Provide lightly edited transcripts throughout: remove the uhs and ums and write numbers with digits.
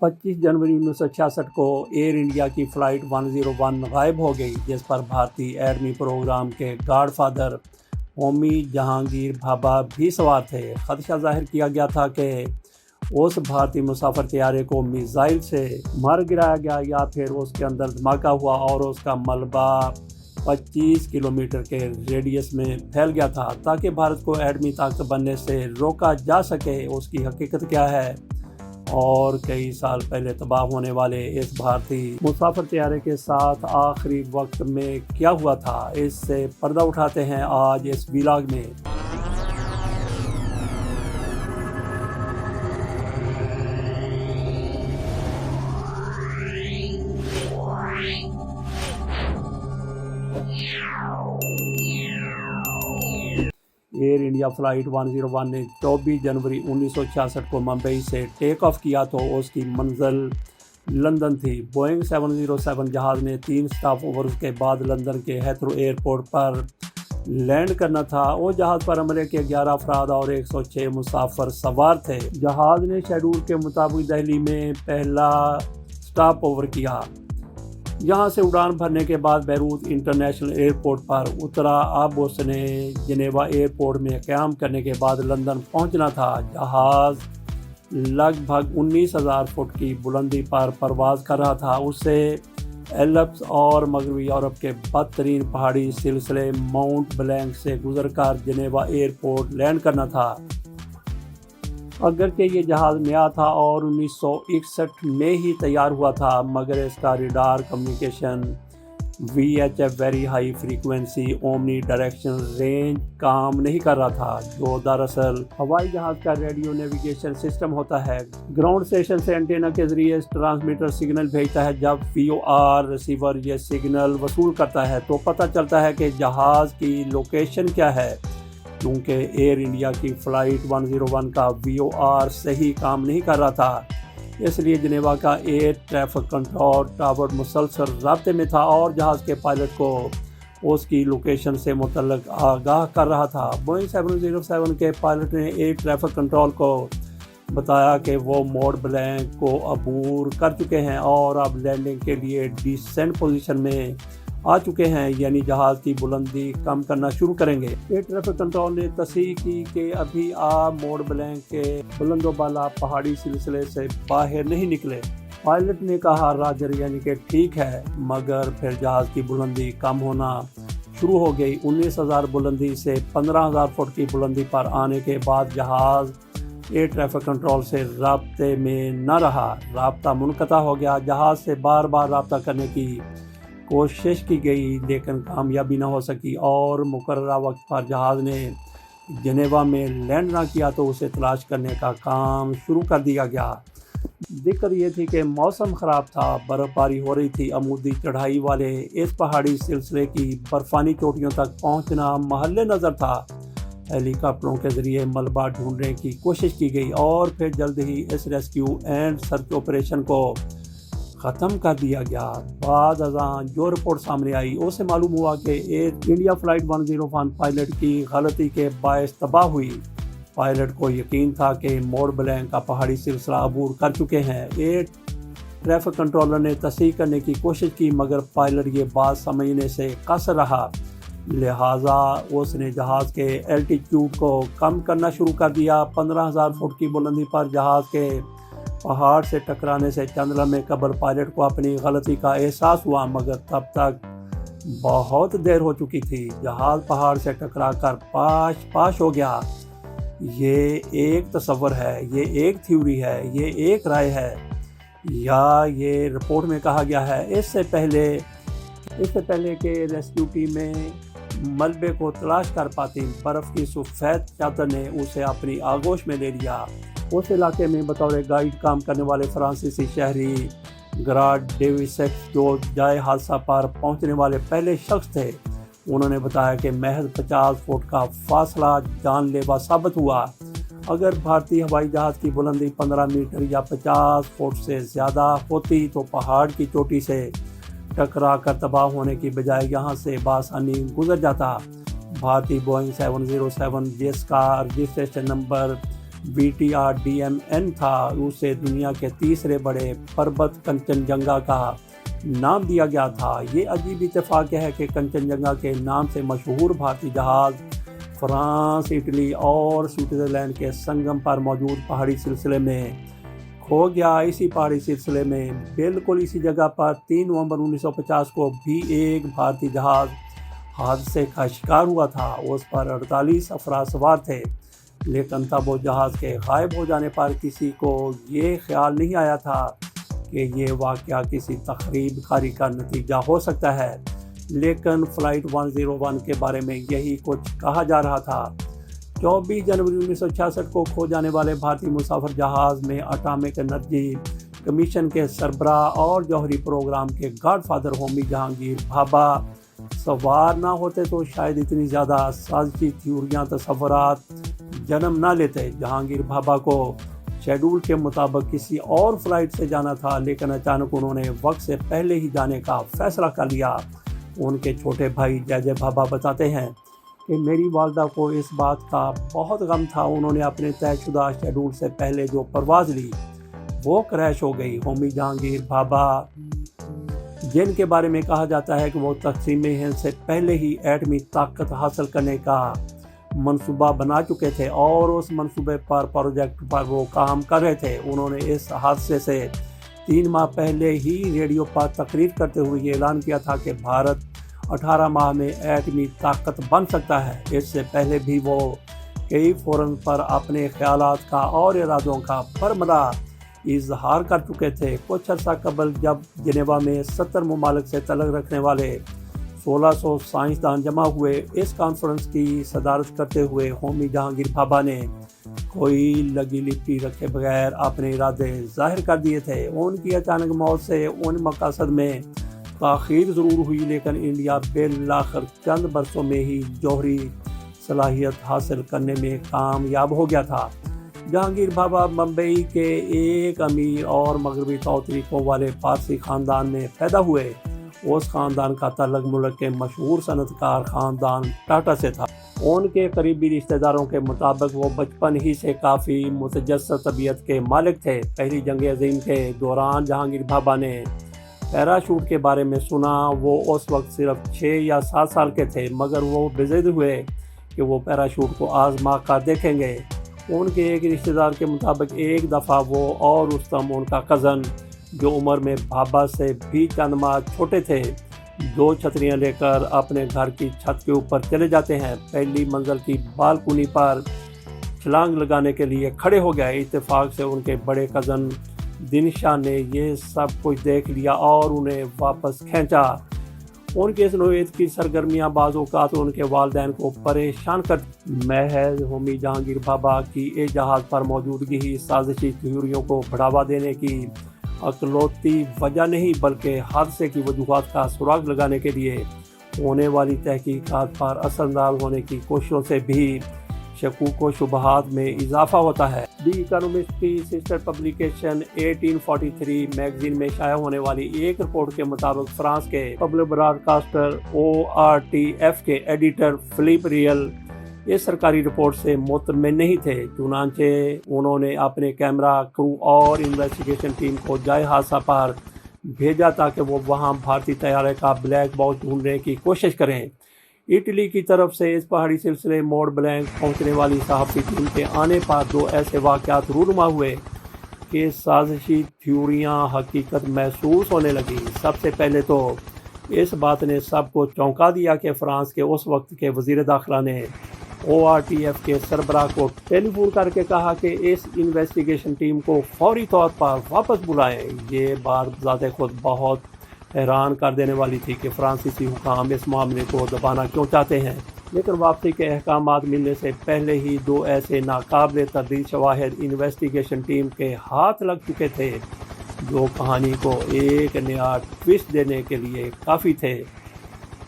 25 जनवरी 1966 को air India की flight 101 गायब हो गई, जिस पर भारतीय एटमी प्रोग्राम के गॉडफादर होमी जहांगीर भाभा भी सवार थे। खदशा जाहिर किया गया था कि उस भारतीय मुसाफिर तैयारे को मिसाइल से मार गिराया गया या फिर उसके अंदर धमाका हुआ और उसका मलबा 25 किलोमीटर के रेडियस में फैल गया था, ताकि भारत को एटमी ताकत बनने से रोका जा सके। उसकी हकीकत क्या है और कई साल पहले तबाह होने वाले इस भारतीय मुसाफिर तैयारे के साथ आखिरी वक्त में क्या हुआ था, इससे पर्दा उठाते हैं आज इस व्लॉग में। एयर इंडिया फ्लाइट 101 ने 24 जनवरी 1966 को मुंबई से टेक ऑफ किया तो उसकी मंजिल लंदन थी। बोइंग 707 जहाज़ ने 3 स्टॉप ओवर्स के बाद लंदन के हेथरो एयरपोर्ट पर लैंड करना था। उस जहाज़ पर हमले के 11 अफराद और 106 मुसाफिर सवार थे। जहाज़ ने शेड्यूल के मुताबिक दिल्ली में पहला स्टॉप ओवर किया। यहाँ से उड़ान भरने के बाद बैरूत इंटरनेशनल एयरपोर्ट पर उतरा। अब उसने जिनेवा एयरपोर्ट में क़याम करने के बाद लंदन पहुँचना था। जहाज़ लगभग 19,000 फुट की बुलंदी पर परवाज़ कर रहा था। उसे एल्प्स और मगरबी यूरोप के बदतरीन पहाड़ी सिलसिले माउंट ब्लैंक से गुजरकर जिनेवा एयरपोर्ट लैंड करना था। अगरचे ये जहाज़ नया था और 1961 में ही तैयार हुआ था, मगर इसका radar communication VHF very high frequency omni direction range काम नहीं कर रहा था, जो दरअसल हवाई जहाज़ का रेडियो नेविगेशन सिस्टम होता है। ग्राउंड स्टेशन से एंटेना के जरिए ट्रांसमीटर सिग्नल भेजता है। जब VOR रिसीवर ये सिग्नल वसूल करता है तो पता चलता है कि जहाज़ की लोकेशन क्या है। क्योंकि एयर इंडिया की फ़्लाइट 101 का VOR सही काम नहीं कर रहा था, इसलिए जिनेवा का एयर ट्रैफिक कंट्रोल टावर मुसलसल राब्ते में था और जहाज़ के पायलट को उसकी लोकेशन से मुतल्लिक आगाह कर रहा था। बोइंग 707 के पायलट ने एयर ट्रैफिक कंट्रोल को बताया कि वो मोड ब्लैंक को अबूर कर चुके हैं और अब लैंडिंग के लिए डिसेंट पोजीशन में आ चुके हैं, यानी जहाज़ की बुलंदी कम करना शुरू करेंगे। एयर ट्रैफिक कंट्रोल ने तस्दीक की कि अभी आप मोड ब्लैंक के बुलंदोबाला पहाड़ी सिलसिले से बाहर नहीं निकले। पायलट ने कहा राजर, यानी कि ठीक है, मगर फिर जहाज़ की बुलंदी कम होना शुरू हो गई। 19,000 बुलंदी से 15,000 फुट की बुलंदी पर आने के बाद जहाज़ एयर ट्रैफिक कंट्रोल से राब्ते में न रहा। राब्ता मुनक़ता हो गया। जहाज़ से बार बार राब्ता करने की कोशिश की गई लेकिन कामयाबी न हो सकी और मुकर्ररा वक्त पर जहाज़ ने जिनेवा में लैंड ना किया तो उसे तलाश करने का काम शुरू कर दिया गया। दिक्कत ये थी कि मौसम ख़राब था, बर्फ़बारी हो रही थी। अमूदी चढ़ाई वाले इस पहाड़ी सिलसिले की बर्फ़ानी चोटियों तक पहुंचना महल नज़र था। हेलीकॉप्टरों के ज़रिए मलबा ढूंढने की कोशिश की गई और फिर जल्द ही इस रेस्क्यू एंड सर्च ऑपरेशन को ख़त्म कर दिया गया। बाद अज़ां जो रिपोर्ट सामने आई उससे मालूम हुआ कि एयर इंडिया फ़्लाइट 101 पायलट की गलती के बायस तबाह हुई। पायलट को यकीन था कि मोड ब्लैंक का पहाड़ी सिलसिला अबूर कर चुके हैं। एयर ट्रैफिक कंट्रोलर ने तस्दीक करने की कोशिश की, मगर पायलट ये बात समझने से कसर रहा। लिहाजा उसने जहाज़ के एल्टीट्यूड को कम करना शुरू कर दिया। 15,000 फुट की बुलंदी पर जहाज़ के पहाड़ से टकराने से चंद लम्हे कबल पायलट को अपनी गलती का एहसास हुआ, मगर तब तक बहुत देर हो चुकी थी। जहाज़ पहाड़ से टकराकर पाश हो गया। ये एक तस्वर है, ये एक थ्योरी है, ये एक राय है, या ये रिपोर्ट में कहा गया है। इससे पहले कि रेस्क्यू टीमें मलबे को तलाश कर पाती, बर्फ़ की सफ़ेद चादर ने उसे अपनी आगोश में ले लिया। उस इलाके में बतौर गाइड काम करने वाले फ्रांसीसी शहरी ग्राड डेविसेक्स, जो जाए हादसा पर पहुंचने वाले पहले शख्स थे, उन्होंने बताया कि महज 50 फुट का फासला जानलेवा साबित हुआ। अगर भारतीय हवाई जहाज़ की बुलंदी 15 मीटर या 50 फुट से ज़्यादा होती तो पहाड़ की चोटी से टकरा कर तबाह होने की बजाय यहाँ से बासानी गुजर जाता। भारतीय बोइंग 707 जिसका रजिस्ट्रेशन नंबर VTR-DMN تھا اسے دنیا کے تیسرے بڑے پربت کنچنجنگا کا نام دیا گیا تھا۔ یہ عجیب اتفاق ہے کہ کنچنجنگا کے نام سے مشہور بھارتی جہاز فرانس، اٹلی اور سوئٹزرلینڈ کے سنگم پر موجود پہاڑی سلسلے میں کھو گیا۔ اسی پہاڑی سلسلے میں بالکل اسی جگہ پر 3 نومبر 1950 کو بھی ایک بھارتی جہاز حادثے کا شکار ہوا تھا۔ اس پر 48 افراد سوار تھے، لیکن تب وہ جہاز کے غائب ہو جانے پر کسی کو یہ خیال نہیں آیا تھا کہ یہ واقعہ کسی تخریب کاری کا نتیجہ ہو سکتا ہے، لیکن فلائٹ 101 کے بارے میں یہی کچھ کہا جا رہا تھا۔ 24 جنوری 1966 کو کھو جانے والے بھارتی مسافر جہاز میں اٹامک انرجی کمیشن کے سربراہ اور جوہری پروگرام کے گاڈ فادر ہومی جہانگیر بھابھا سوار نہ ہوتے تو شاید اتنی زیادہ سازشی تھیوریاں تصورات جنم نہ لیتے۔ جہانگیر بھابھا کو شیڈول کے مطابق کسی اور فلائٹ سے جانا تھا، لیکن اچانک انہوں نے وقت سے پہلے ہی جانے کا فیصلہ کر لیا۔ ان کے چھوٹے بھائی جے بھابھا بتاتے ہیں کہ میری والدہ کو اس بات کا بہت غم تھا۔ انہوں نے اپنے طے شدہ شیڈول سے پہلے جو پرواز لی وہ کریش ہو گئی۔ ہومی جہانگیر بھابھا، جن کے بارے میں کہا جاتا ہے کہ وہ تقسیم ہند سے پہلے ہی ایٹمی طاقت حاصل کرنے کا منصوبہ بنا چکے تھے اور اس منصوبے پر پروجیکٹ پر وہ کام کر رہے تھے، انہوں نے اس حادثے سے 3 ماہ پہلے ہی ریڈیو پر تقریر کرتے ہوئے یہ اعلان کیا تھا کہ بھارت 18 ماہ میں ایٹمی طاقت بن سکتا ہے۔ اس سے پہلے بھی وہ کئی فورم پر اپنے خیالات کا اور ارادوں کا برملا اظہار کر چکے تھے۔ کچھ عرصہ قبل جب جنیوا میں 70 ممالک سے تعلق رکھنے والے 1600 سائنسدان جمع ہوئے، اس کانفرنس کی صدارت کرتے ہوئے ہومی جہانگیر بھابھا نے کوئی لگی لپی رکھے بغیر اپنے ارادے ظاہر کر دیے تھے۔ ان کی اچانک موت سے ان مقاصد میں تاخیر ضرور ہوئی، لیکن انڈیا بالآخر چند برسوں میں ہی جوہری صلاحیت حاصل کرنے میں کامیاب ہو گیا تھا۔ جہانگیر بھابھا بمبئی کے ایک امیر اور مغربی طور طریقوں والے پارسی خاندان میں پیدا ہوئے۔ اس خاندان کا تعلق ملک کے مشہور صنعت کار خاندان ٹاٹا سے تھا۔ ان کے قریبی رشتہ داروں کے مطابق وہ بچپن ہی سے کافی متجسس طبیعت کے مالک تھے۔ پہلی جنگ عظیم کے دوران جہانگیر بھابھا نے پیراشوٹ کے بارے میں سنا۔ وہ اس وقت صرف 6 یا 7 سال کے تھے، مگر وہ بضد ہوئے کہ وہ پیراشوٹ کو آزما کر دیکھیں گے۔ ان کے ایک رشتہ دار کے مطابق ایک دفعہ وہ اور رستم، ان کا کزن جو عمر میں بھابھا سے بھی چند ماہ چھوٹے تھے، 2 چھتریاں لے کر اپنے گھر کی چھت کے اوپر چلے جاتے ہیں۔ پہلی منزل کی بالکونی پر چھلانگ لگانے کے لیے کھڑے ہو گئے۔ اتفاق سے ان کے بڑے کزن دنشا نے یہ سب کچھ دیکھ لیا اور انہیں واپس کھینچا۔ ان کی اس نوعیت کی سرگرمیاں بعض اوقات ان کے والدین کو پریشان کرتی۔ محض ہومی جہانگیر بھابھا کی اس جہاز پر موجودگی ہی سازشی تھیوریوں کو بڑھاوا دینے کی اکلوتی وجہ نہیں، بلکہ حادثے کی وجوہات کا سراغ لگانے کے لیے ہونے والی تحقیقات پر اثر انداز ہونے کی کوششوں سے بھی شکوک و شبہات میں اضافہ ہوتا ہے۔ دی اکانومسٹ کی سسٹر پبلیکیشن 1843 میگزین میں شائع ہونے والی ایک رپورٹ کے مطابق فرانس کے پبلک براڈ کاسٹر ORTF کے ایڈیٹر فلپ ریل اس سرکاری رپورٹ سے مطمئن نہیں تھے، چنانچہ انہوں نے اپنے کیمرہ کرو اور انویسٹیگیشن ٹیم کو جائے حادثہ پر بھیجا تاکہ وہ وہاں بھارتی طیارے کا بلیک باکس ڈھونڈنے کی کوشش کریں۔ اٹلی کی طرف سے اس پہاڑی سلسلے موڑ بلینک پہنچنے والی صحافی ٹیم کے آنے پر 2 ایسے واقعات رونما ہوئے کہ سازشی تھیوریاں حقیقت محسوس ہونے لگی۔ سب سے پہلے تو اس بات نے سب کو چونکا دیا کہ فرانس کے اس وقت کے وزیر داخلہ نے ORTF کے سربراہ کو ٹیلی فون کر کے کہا کہ اس انویسٹیگیشن ٹیم کو فوری طور پر واپس بلائیں۔ یہ بات ذات خود بہت حیران کر دینے والی تھی کہ فرانسیسی حکام اس معاملے کو دبانا کیوں چاہتے ہیں، لیکن واپسی کے احکامات ملنے سے پہلے ہی 2 ایسے ناقابل تردید شواہد انویسٹیگیشن ٹیم کے ہاتھ لگ چکے تھے جو کہانی کو ایک نیا ٹویسٹ دینے کے لیے کافی تھے۔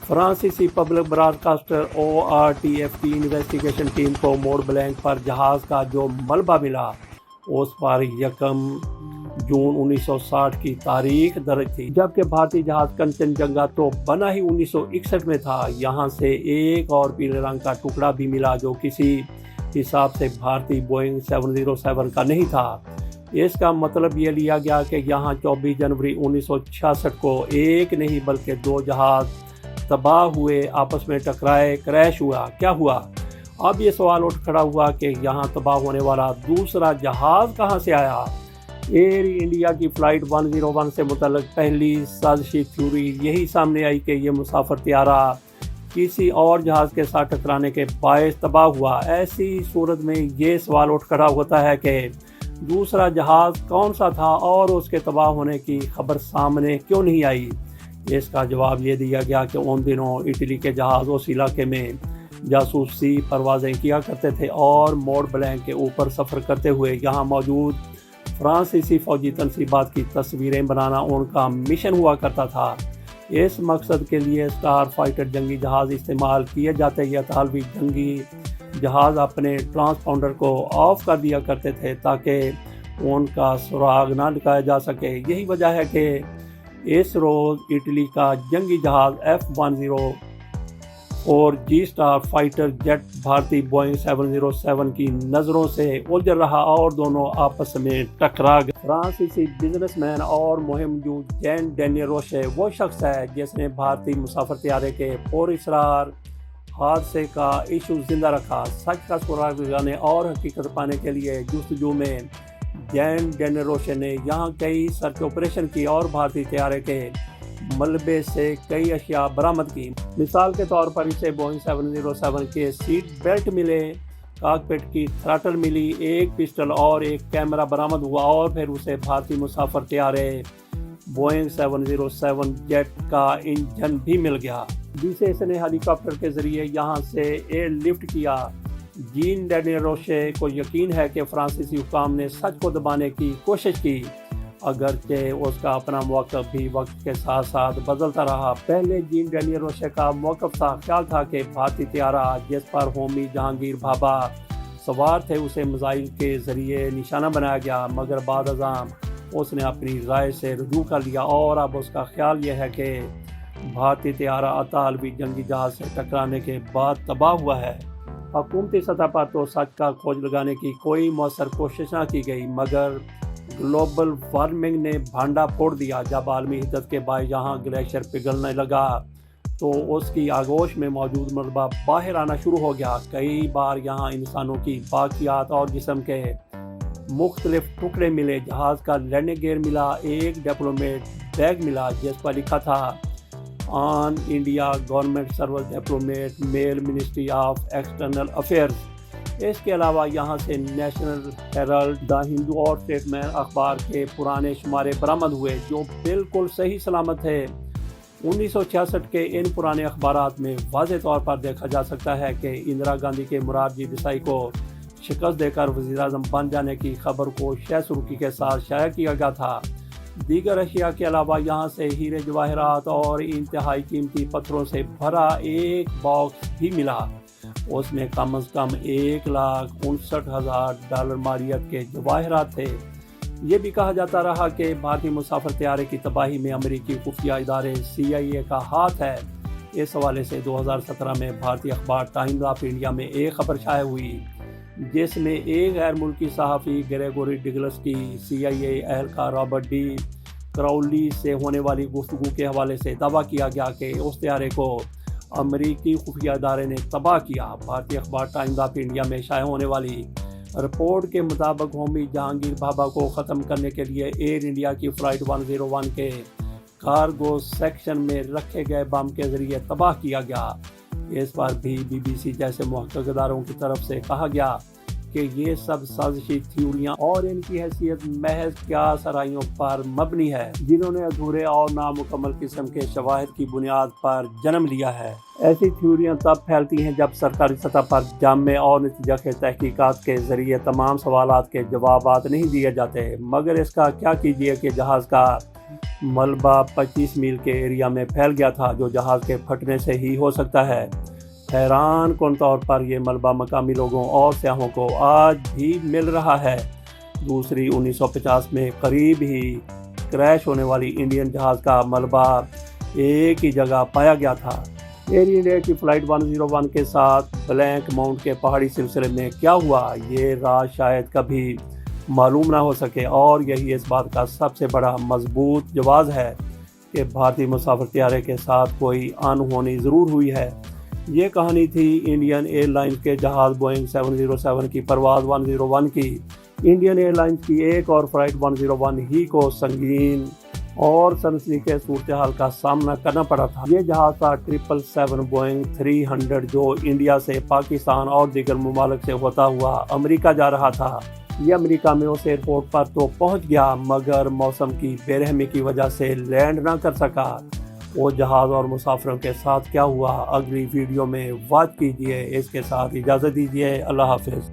فرانسیسی پبلک براڈ کاسٹر ORTF کی انویسٹیگیشن ٹیم کو موڑ بلینک پر جہاز کا جو ملبہ ملا اس پر 1 جون 1960 کی تاریخ درج تھی، جبکہ بھارتی جہاز کنچنجنگا تو بنا ہی 1961 میں تھا۔ یہاں سے ایک اور پیلے رنگ کا ٹکڑا بھی ملا جو کسی हिसाब से भारतीय बोइंग 707 का नहीं था। इसका मतलब ये लिया गया कि यहाँ 24 जनवरी 1966 को एक नहीं बल्कि 2 जहाज तबाह हुए, आपस में टकराए, क्रैश हुआ। क्या हुआ? अब ये सवाल उठ खड़ा हुआ कि यहाँ तबाह होने वाला दूसरा जहाज कहाँ से आया? एयर इंडिया की फ़्लाइट 101 से मुतल्लिक़ पहली साजिशी थ्योरी यही सामने आई कि ये मुसाफिर त्यारा किसी और जहाज़ के साथ टकराने के बायस तबाह हुआ। ऐसी सूरत में ये सवाल उठ खड़ा होता है कि दूसरा जहाज़ कौन सा था और उसके तबाह होने की खबर सामने क्यों नहीं आई? इसका जवाब ये दिया गया कि उन दिनों इटली के जहाज़ उस इलाके में जासूसी परवाज़ें किया करते थे और मोंट ब्लैंक के ऊपर सफ़र करते हुए यहाँ मौजूद फ्रांसीसी फौजी तनसीबात की तस्वीरें बनाना उनका मिशन हुआ करता था। इस मकसद के लिए स्टार फाइटर जंगी जहाज़ इस्तेमाल किए जाते। यह इतालवी जंगी जहाज़ अपने ट्रांसपॉन्डर को ऑफ कर दिया करते थे ताकि उनका सुराग ना लगाया जा सके। यही वजह है कि इस रोज़ इटली का जंगी जहाज़ F-10 और जी स्टार फाइटर जेट भारतीय बोइंग 707 की नज़रों से उलझ रहा और दोनों आपस में टकरा गए। फ्रांसीसी बिजनेसमैन और मुहिम जूझ जैन डेनियल रोशे वो शख्स है जिसने भारतीय मुसाफिर त्यारे के पुरअसरार हादसे का इशू जिंदा रखा। सच का सुराग लगाने और हकीकत पाने के लिए जुस्तजू में जैन डेनियल रोशे ने यहाँ कई सर्च ऑपरेशन की और भारतीय त्यारे के मलबे से कई अशिया बरामद की। मिसाल के तौर पर इसे बोइंग 707 के सीट बेल्ट मिले, कॉकपिट की थ्रॉटल मिली, एक पिस्टल और एक कैमरा बरामद हुआ और फिर उसे भारतीय मुसाफिर त्यारे बोइंग 707 जेट का इंजन भी मिल गया जिसे इसने हेलीकॉप्टर के जरिए यहाँ से एयर लिफ्ट किया। जीन डेनियल रोशे को यकीन है कि फ्रांसीसी हुकाम ने सच को दबाने की कोशिश की, अगरचे उसका अपना मौक़िफ़ भी वक्त के साथ साथ बदलता रहा। पहले जीन डेनियल रोशे का मौक़िफ़ था, ख्याल था कि भारतीय त्यारा जिस पर होमी जहांगीर भाभा सवार थे उसे मिसाइल के ज़रिए निशाना बनाया गया, मगर बाद अज़ाम उसने अपनी राय से रुजू कर लिया और अब उसका ख्याल यह है कि भारतीय त्यारा इतालवी जंगी जहाज़ से टकराने के बाद तबाह हुआ है। हुकूमती सतह पर तो सच का खोज लगाने की कोई मौसर कोशिश न की गई, मगर ग्लोबल वार्मिंग ने भांडा फोड़ दिया। जब आलमी हिद्दत के बायस यहाँ ग्लेशियर पिघलने लगा तो उसकी आगोश में मौजूद मलबा बाहर आना शुरू हो गया। कई बार यहाँ इंसानों की बाकियात और जिस्म के मुख्तलिफ टुकड़े मिले। जहाज़ का लैंडिंग गियर मिला, एक डिप्लोमेट बैग मिला जिस पर लिखा था on India government service diplomat mail ministry of external affairs. इसके अलावा यहाँ से नेशनल हेराल्ड, द हिंदू और स्टेटमैन अखबार के पुराने शुमारे बरामद हुए जो बिल्कुल सही सलामत थे। 1966 के इन पुराने अखबारात में वाज़ेह तौर पर देखा जा सकता है कि इंदिरा गांधी के मुरारजी देसाई को शिकस्त देकर वज़ीर-ए-आज़म बन जाने की खबर को शह सुर्खी के साथ शाया किया गया था। दीगर अशिया के अलावा यहाँ से हीरे जवाहरात और इंतहाई कीमती पत्थरों से भरा एक बॉक्स भी मिला। उसमें कम से कम $1,59,000 मारियत के जवाहरात थे। ये भी कहा जाता रहा कि भारतीय मुसाफिर त्यारे की तबाही में अमेरिकी खुफिया इदारे CIA का हाथ है। इस हवाले से 2017 में भारतीय अखबार टाइम्स ऑफ इंडिया में एक खबर शाया हुई जिसमें एक गैर मुल्की सहाफ़ी ग्रेगोरी डगलस की CIA एहलकार रॉबर्ट डी क्राउली से होने वाली गुफ्तगू के हवाले से दावा किया गया कि उस त्यारे को अमेरिकी खुफिया इदारे ने तबाह किया। भारतीय अखबार टाइम्स ऑफ इंडिया में शाया होने वाली रिपोर्ट के मुताबिक होमी जहांगीर भाभा को ख़त्म करने के लिए एयर इंडिया की फ़्लाइट 101 के कार्गो सेक्शन में रखे गए बम के ज़रिए तबाह किया गया। इस बार भी BBC जैसे मुहक्किक इदारों की तरफ से कहा गया कि ये सब साजिशी थ्योरियाँ और इनकी हैसियत महज क्या सराइयों पर मबनी है जिन्होंने अधूरे और नामुकम्मल किस्म के शवाहिद की बुनियाद पर जन्म लिया है। ऐसी थ्योरियाँ तब फैलती हैं जब सरकारी सतह पर जामे और नतीजा तहकीकात के ज़रिए तमाम सवालात के जवाबात नहीं दिए जाते। मगर इसका क्या कीजिए कि जहाज़ का मलबा 25 मील के एरिया में फैल गया था जो जहाज़ के फटने से ही हो सकता है। हैरान कौन तौर पर यह मलबा मकामी लोगों और सयाहों को आज भी मिल रहा है। दूसरी 1950 में करीब ही क्रैश होने वाली इंडियन जहाज़ का मलबा एक ही जगह पाया गया था। ایئر انڈیا کی فلائٹ 101 کے ساتھ بلینک ماؤنٹ کے پہاڑی سلسلے میں کیا ہوا، یہ راز شاید کبھی معلوم نہ ہو سکے، اور یہی اس بات کا سب سے بڑا مضبوط جواز ہے کہ بھارتی مسافر طیارے کے ساتھ کوئی انہونی ضرور ہوئی ہے۔ یہ کہانی تھی انڈین ایئر لائنز کے جہاز بوئنگ 707 کی پرواز 101 کی۔ انڈین ایئر لائنز کی ایک اور فلائٹ 101 ہی کو سنگین اور سنسنیخیز صورتحال کا سامنا کرنا پڑا تھا۔ یہ جہاز تھا 777 بوئنگ 300 جو انڈیا سے پاکستان اور دیگر ممالک سے ہوتا ہوا امریکہ جا رہا تھا۔ یہ امریکہ میں اس ایئرپورٹ پر تو پہنچ گیا مگر موسم کی بے رحمی کی وجہ سے لینڈ نہ کر سکا۔ وہ جہاز اور مسافروں کے ساتھ کیا ہوا، اگلی ویڈیو میں واچ کیجیے۔ اس کے ساتھ اجازت دیجیے، اللہ حافظ۔